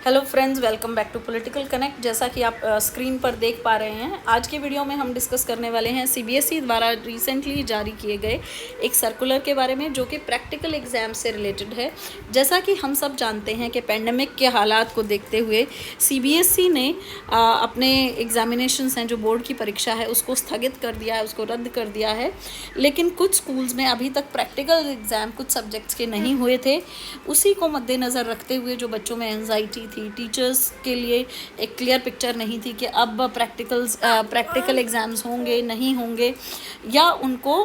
Hello friends, welcome back to political connect. जैसा कि आप स्क्रीन पर देख पा रहे हैं, आज के वीडियो में हम डिस्कस करने वाले हैं सीबीएसई द्वारा रिसेंटली जारी किए गए एक सर्कुलर के बारे में, जो कि प्रैक्टिकल एग्ज़ाम से रिलेटेड है। जैसा कि हम सब जानते हैं कि पेंडेमिक के हालात को देखते हुए सीबीएसई ने अपने एग्जामिनेशंस हैं, जो बोर्ड की परीक्षा है, उसको स्थगित कर दिया है, उसको रद्द कर दिया है। लेकिन कुछ स्कूल्स में अभी तक प्रैक्टिकल एग्ज़ाम कुछ सब्जेक्ट्स के नहीं हुए थे। उसी को मद्देनज़र रखते हुए जो बच्चों में एंजाइटी थी, टीचर्स के लिए एक क्लियर पिक्चर नहीं थी कि अब प्रैक्टिकल एग्ज़ाम्स होंगे नहीं होंगे, या उनको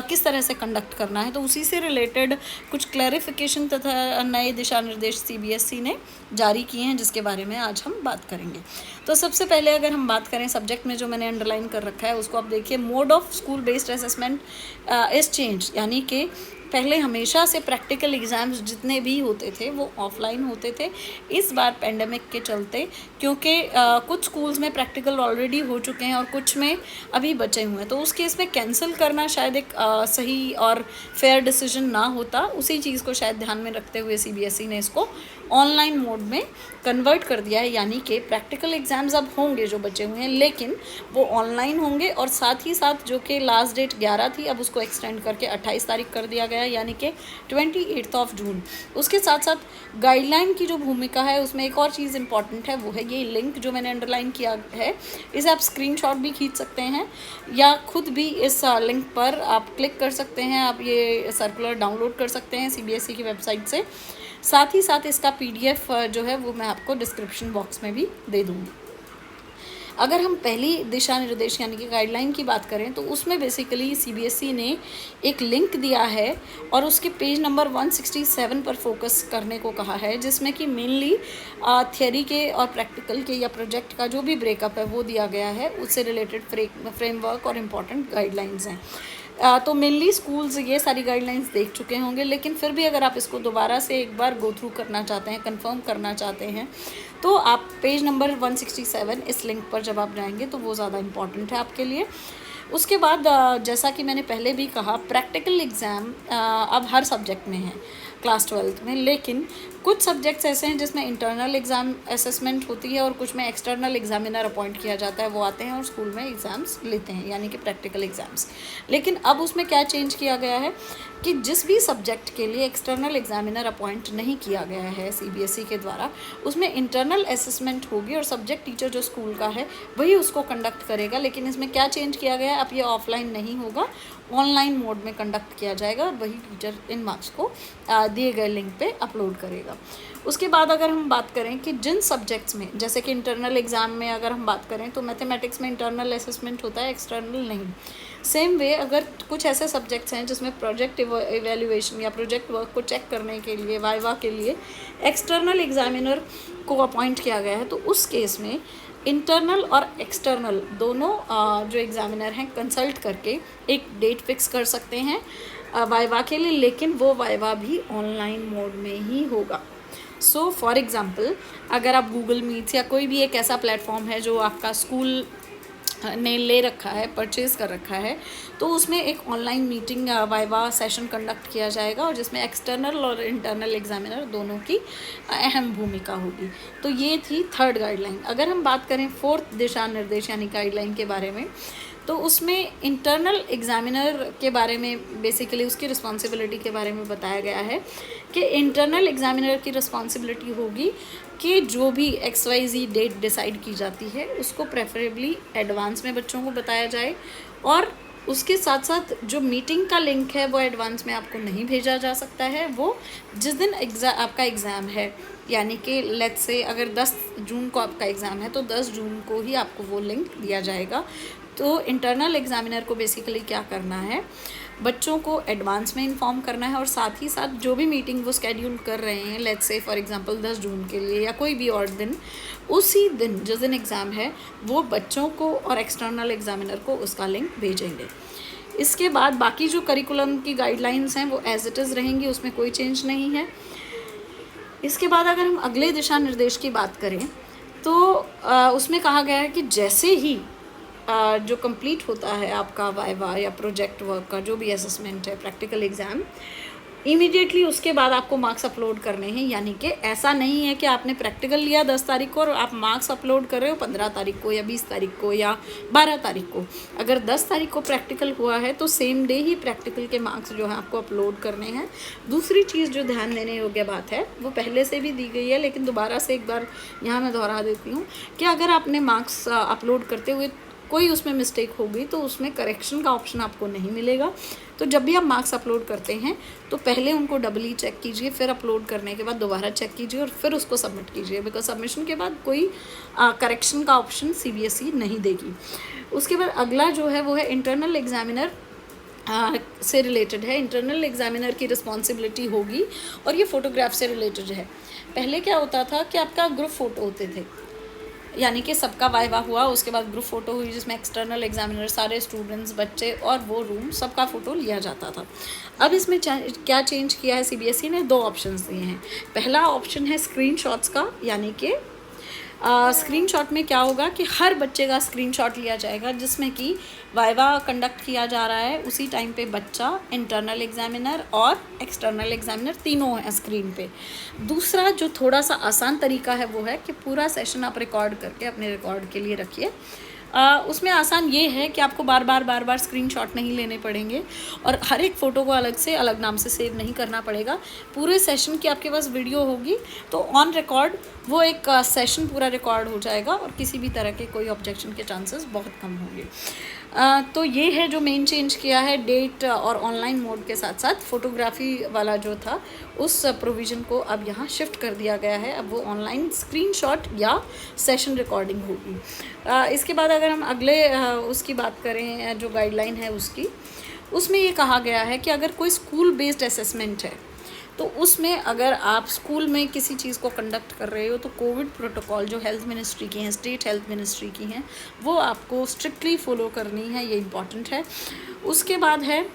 किस तरह से कंडक्ट करना है। तो उसी से रिलेटेड कुछ क्लैरिफिकेशन तथा नए दिशा निर्देश सीबीएसई ने जारी किए हैं, जिसके बारे में आज हम बात करेंगे। तो सबसे पहले अगर हम बात करें सब्जेक्ट में, जो मैंने अंडरलाइन कर रखा है उसको आप देखिए। Mode of school based assessment is change, यानी कि पहले हमेशा से प्रैक्टिकल एग्ज़ाम्स जितने भी होते थे वो ऑफलाइन होते थे। इस बार पेंडेमिक के चलते, क्योंकि कुछ स्कूल्स में प्रैक्टिकल ऑलरेडी हो चुके हैं और कुछ में अभी बचे हुए हैं, तो उस केस में कैंसिल करना शायद एक सही और फेयर डिसीजन ना होता। उसी चीज़ को शायद ध्यान में रखते हुए सीबीएसई ने इसको ऑनलाइन मोड में कन्वर्ट कर दिया है, यानी कि प्रैक्टिकल एग्ज़ाम्स अब होंगे जो बचे हुए हैं, लेकिन वो ऑनलाइन होंगे। और साथ ही साथ जो कि लास्ट डेट 11 थी, अब उसको एक्सटेंड करके 28 तारीख कर दिया गया, यानी कि 28 जून। उसके साथ साथ गाइडलाइन की जो भूमिका है, उसमें एक और चीज़ इंपॉर्टेंट है, वो है ये लिंक जो मैंने अंडरलाइन किया है। इसे आप स्क्रीनशॉट भी खींच सकते हैं या खुद भी इस लिंक पर आप क्लिक कर सकते हैं। आप ये सर्कुलर डाउनलोड कर सकते हैं सीबीएसई की वेबसाइट से। साथ ही साथ इसका पीडीएफ जो है वो मैं आपको डिस्क्रिप्शन बॉक्स में भी दे दूँगी। अगर हम पहली दिशा निर्देश यानी कि गाइडलाइन की बात करें, तो उसमें बेसिकली सीबीएसई ने एक लिंक दिया है और उसके पेज नंबर 167 पर फोकस करने को कहा है, जिसमें कि मेनली थियरी के और प्रैक्टिकल के या प्रोजेक्ट का जो भी ब्रेकअप है वो दिया गया है। उससे रिलेटेड फ्रेमवर्क और इम्पॉर्टेंट गाइडलाइंस हैं। तो मेनली स्कूल्स ये सारी गाइडलाइंस देख चुके होंगे, लेकिन फिर भी अगर आप इसको दोबारा से एक बार गो थ्रू करना चाहते हैं, कंफर्म करना चाहते हैं, तो आप पेज नंबर 167 इस लिंक पर जब आप जाएंगे तो वो ज़्यादा इम्पॉर्टेंट है आपके लिए। उसके बाद जैसा कि मैंने पहले भी कहा, प्रैक्टिकल एग्ज़ाम अब हर सब्जेक्ट में है क्लास 12th में, लेकिन कुछ सब्जेक्ट्स ऐसे हैं जिसमें इंटरनल एग्ज़ाम असेसमेंट होती है और कुछ में एक्सटर्नल एग्जामिनर अपॉइंट किया जाता है। वो आते हैं और स्कूल में एग्ज़ाम्स लेते हैं, यानी कि प्रैक्टिकल एग्ज़ाम्स। लेकिन अब उसमें क्या चेंज किया गया है कि जिस भी सब्जेक्ट के लिए एक्सटर्नल एग्जामिनर अपॉइंट नहीं किया गया है सीबीएसई के द्वारा, उसमें इंटरनल असेसमेंट होगी और सब्जेक्ट टीचर जो स्कूल का है वही उसको कंडक्ट करेगा। लेकिन इसमें क्या चेंज किया गया है, अब ये ऑफलाइन नहीं होगा, ऑनलाइन मोड में कंडक्ट किया जाएगा और वही टीचर इन मार्क्स को दिए गए लिंक पे अपलोड करेगा। उसके बाद अगर हम बात करें कि जिन सब्जेक्ट्स में, जैसे कि इंटरनल एग्ज़ाम में अगर हम बात करें तो मैथमेटिक्स में इंटरनल असेसमेंट होता है, एक्सटर्नल नहीं। सेम वे अगर कुछ ऐसे सब्जेक्ट्स हैं जिसमें प्रोजेक्ट इवैल्यूएशन या प्रोजेक्ट वर्क को चेक करने के लिए, वाइवा के लिए एक्सटर्नल एग्जामिनर को अपॉइंट किया गया है, तो उस केस में इंटरनल और एक्सटर्नल दोनों जो एग्ज़ामिनर हैं कंसल्ट करके एक डेट फिक्स कर सकते हैं वाइवा के लिए, लेकिन वो वाइवा भी ऑनलाइन मोड में ही होगा। सो फॉर एग्ज़ाम्पल, अगर आप गूगल मीट्स या कोई भी एक ऐसा प्लेटफॉर्म है जो आपका स्कूल ने ले रखा है, परचेज़ कर रखा है, तो उसमें एक online meeting viva session conduct किया जाएगा और जिसमें एक्सटर्नल और इंटरनल एग्जामिनर दोनों की अहम भूमिका होगी। तो ये थी थर्ड गाइडलाइन। अगर हम बात करें फोर्थ दिशा निर्देश यानी गाइडलाइन के बारे में, तो उसमें इंटरनल एग्जामिनर के बारे में बेसिकली उसकी रिस्पॉन्सिबिलिटी के बारे में बताया गया है कि इंटरनल एग्जामिनर की रिस्पॉन्सिबिलिटी होगी कि जो भी XYZ डेट डिसाइड की जाती है उसको प्रेफरेबली एडवांस में बच्चों को बताया जाए, और उसके साथ साथ जो मीटिंग का लिंक है वो एडवांस में आपको नहीं भेजा जा सकता है। वो जिस दिन आपका एग्ज़ाम है, यानी कि लेट्स से अगर 10 जून को आपका एग्ज़ाम है, तो 10 जून को ही आपको वो लिंक दिया जाएगा। तो इंटरनल एग्जामिनर को बेसिकली क्या करना है, बच्चों को एडवांस में इन्फॉर्म करना है, और साथ ही साथ जो भी मीटिंग वो स्केड्यूल कर रहे हैं, लेट्स से फॉर एग्जांपल 10 जून के लिए या कोई भी और दिन, उसी दिन जिस दिन एग्ज़ाम है वो बच्चों को और एक्सटर्नल एग्जामिनर को उसका लिंक भेजेंगे। इसके बाद बाकी जो करिकुलम की गाइडलाइंस हैं वो एज इट इज़ रहेंगी, उसमें कोई चेंज नहीं है। इसके बाद अगर हम अगले दिशा निर्देश की बात करें, तो उसमें कहा गया है कि जैसे ही जो कंप्लीट होता है आपका वाइवा या प्रोजेक्ट वर्क का जो भी असेसमेंट है, प्रैक्टिकल एग्ज़ाम, इमीडिएटली उसके बाद आपको मार्क्स अपलोड करने हैं। यानी कि ऐसा नहीं है कि आपने प्रैक्टिकल लिया 10 तारीख को और आप मार्क्स अपलोड कर रहे हो 15 तारीख को या 20 तारीख को या 12 तारीख को। अगर 10 तारीख को प्रैक्टिकल हुआ है तो सेम डे ही प्रैक्टिकल के मार्क्स जो है आपको अपलोड करने हैं। दूसरी चीज़ जो ध्यान देने योग्य बात है वो पहले से भी दी गई है, लेकिन दोबारा से एक बार यहाँ मैं दोहरा देती हूँ कि अगर आपने मार्क्स अपलोड करते हुए कोई उसमें मिस्टेक होगी तो उसमें करेक्शन का ऑप्शन आपको नहीं मिलेगा। तो जब भी आप मार्क्स अपलोड करते हैं तो पहले उनको डबली चेक कीजिए, फिर अपलोड करने के बाद दोबारा चेक कीजिए और फिर उसको सबमिट कीजिए, बिकॉज सबमिशन के बाद कोई करेक्शन का ऑप्शन सीबीएसई नहीं देगी। उसके बाद अगला जो है वो है इंटरनल एग्जामिनर से रिलेटेड है। इंटरनल एग्जामिनर की रिस्पॉन्सिबिलिटी होगी और ये फ़ोटोग्राफ से रिलेटेड है। पहले क्या होता था कि आपका ग्रुप फ़ोटो होते थे, यानी कि सबका वाइवा हुआ, उसके बाद ग्रुप फ़ोटो हुई जिसमें एक्सटर्नल एग्जामिनर, सारे स्टूडेंट्स, बच्चे और वो रूम सबका फ़ोटो लिया जाता था। अब इसमें क्या चेंज किया है सीबीएसई ने? 2 ऑप्शंस दिए हैं। पहला ऑप्शन है स्क्रीनशॉट्स का, यानी कि स्क्रीनशॉट में क्या होगा कि हर बच्चे का स्क्रीनशॉट लिया जाएगा जिसमें कि वाइवा कंडक्ट किया जा रहा है, उसी टाइम पे बच्चा, इंटरनल एग्जामिनर और एक्सटर्नल एग्जामिनर तीनों हैं स्क्रीन पे। दूसरा जो थोड़ा सा आसान तरीका है वो है कि पूरा सेशन आप रिकॉर्ड करके अपने रिकॉर्ड के लिए रखिए। उसमें आसान ये है कि आपको बार बार स्क्रीनशॉट नहीं लेने पड़ेंगे और हर एक फ़ोटो को अलग से अलग नाम से सेव नहीं करना पड़ेगा। पूरे सेशन की आपके पास वीडियो होगी तो ऑन रिकॉर्ड वो एक सेशन पूरा रिकॉर्ड हो जाएगा और किसी भी तरह के कोई ऑब्जेक्शन के चांसेस बहुत कम होंगे। तो ये है जो मेन चेंज किया है। डेट और ऑनलाइन मोड के साथ साथ फ़ोटोग्राफी वाला जो था उस प्रोविज़न को अब यहाँ शिफ्ट कर दिया गया है। अब वो ऑनलाइन स्क्रीनशॉट या सेशन रिकॉर्डिंग होगी। इसके बाद अगर हम अगले उसकी बात करें, जो गाइडलाइन है उसमें ये कहा गया है कि अगर कोई स्कूल बेस्ड असेसमेंट है तो उसमें अगर आप स्कूल में किसी चीज़ को कंडक्ट कर रहे हो तो कोविड प्रोटोकॉल जो हेल्थ मिनिस्ट्री की हैं, स्टेट हेल्थ मिनिस्ट्री की हैं, वो आपको स्ट्रिक्टली फॉलो करनी है, ये इम्पॉर्टेंट है। उसके बाद है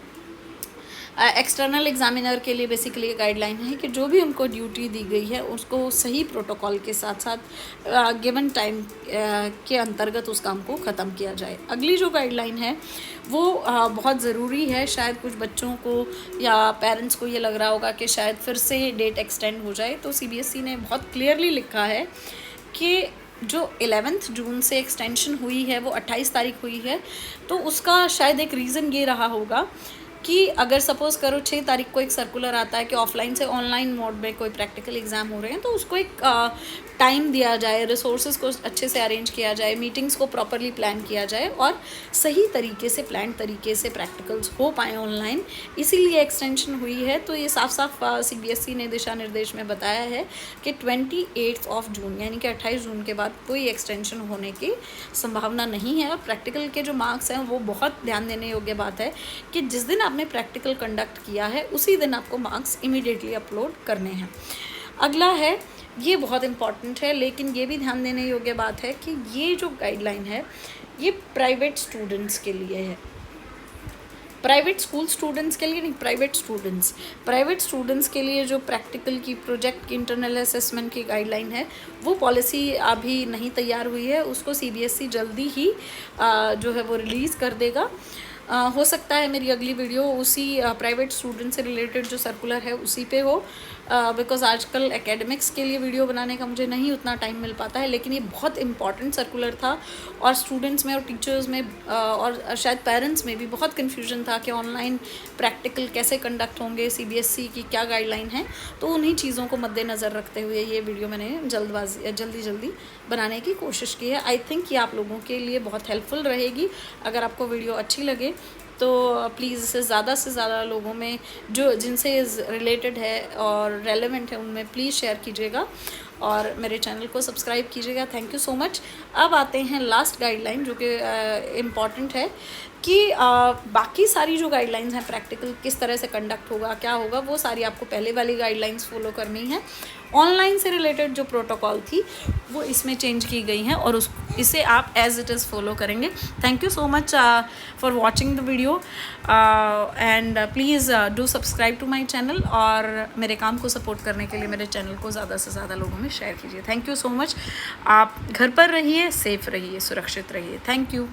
एक्सटर्नल एग्जामिनर के लिए बेसिकली गाइडलाइन है कि जो भी उनको ड्यूटी दी गई है उसको सही प्रोटोकॉल के साथ साथ गिवन टाइम के अंतर्गत उस काम को ख़त्म किया जाए। अगली जो गाइडलाइन है वो बहुत ज़रूरी है। शायद कुछ बच्चों को या पेरेंट्स को ये लग रहा होगा कि शायद फिर से डेट एक्सटेंड हो जाए, तो सीबीएसई ने बहुत क्लियरली लिखा है कि जो 11 जून से एक्सटेंशन हुई है वो 28 तारीख हुई है। तो उसका शायद एक रीज़न ये रहा होगा कि अगर सपोज़ करो 6 तारीख को एक सर्कुलर आता है कि ऑफलाइन से ऑनलाइन मोड में कोई प्रैक्टिकल एग्ज़ाम हो रहे हैं तो उसको एक टाइम दिया जाए, रिसोर्सेज को अच्छे से अरेंज किया जाए, मीटिंग्स को प्रॉपरली प्लान किया जाए और सही तरीके से प्लान तरीके से प्रैक्टिकल्स हो पाए ऑनलाइन, इसीलिए एक्सटेंशन हुई है। तो ये साफ साफ सीबीएसई ने दिशा निर्देश में बताया है कि 28 जून यानी कि 28 जून के बाद कोई एक्सटेंशन होने की संभावना नहीं है। और प्रैक्टिकल के जो मार्क्स हैं वो बहुत ध्यान देने योग्य बात है कि जिस दिन आपने प्रैक्टिकल कंडक्ट किया है उसी दिन आपको मार्क्स इमीडिएटली अपलोड करने हैं। अगला है, ये बहुत इम्पॉर्टेंट है लेकिन ये भी ध्यान देने योग्य बात है कि ये जो गाइडलाइन है ये प्राइवेट स्टूडेंट्स के लिए है, प्राइवेट स्कूल स्टूडेंट्स के लिए नहीं, प्राइवेट स्टूडेंट्स के लिए जो प्रैक्टिकल की, प्रोजेक्ट की, इंटरनल असेसमेंट की गाइडलाइन है वो पॉलिसी अभी नहीं तैयार हुई है। उसको सीबीएसई जल्दी ही जो है वो रिलीज़ कर देगा। हो सकता है मेरी अगली वीडियो उसी प्राइवेट स्टूडेंट से रिलेटेड जो सर्कुलर है उसी पे हो, बिकॉज़ आजकल एकेडमिक्स के लिए वीडियो बनाने का मुझे नहीं उतना टाइम मिल पाता है। लेकिन ये बहुत इंपॉर्टेंट सर्कुलर था और स्टूडेंट्स में और टीचर्स में और शायद पेरेंट्स में भी बहुत कन्फ्यूजन था कि ऑनलाइन प्रैक्टिकल कैसे कंडक्ट होंगे, सीबीएसई की क्या गाइडलाइन है। तो उन्हीं चीज़ों को मद्देनज़र रखते हुए ये वीडियो मैंने जल्दी बनाने की कोशिश की है। आई थिंक ये आप लोगों के लिए बहुत हेल्पफुल रहेगी। अगर आपको वीडियो अच्छी लगे तो प्लीज़ इसे ज़्यादा से ज़्यादा लोगों में जो जिनसे रिलेटेड है और रेलेवेंट है उनमें प्लीज़ शेयर कीजिएगा और मेरे चैनल को सब्सक्राइब कीजिएगा। Thank you so much. अब आते हैं लास्ट गाइडलाइन जो कि इम्पॉर्टेंट है कि बाकी सारी जो गाइडलाइंस हैं प्रैक्टिकल किस तरह से कंडक्ट होगा, क्या होगा, वो सारी आपको पहले वाली गाइडलाइंस फॉलो करनी है। ऑनलाइन से रिलेटेड जो प्रोटोकॉल थी वो इसमें चेंज की गई हैं और इसे आप एज इट इज़ फॉलो करेंगे। Thank you so much for watching the video and please do subscribe to my channel और मेरे काम को सपोर्ट करने के लिए मेरे चैनल को ज़्यादा से ज़्यादा लोगों में शेयर कीजिए। Thank you so much. आप घर पर रहिए, सेफ रहिए, सुरक्षित रहिए। Thank you.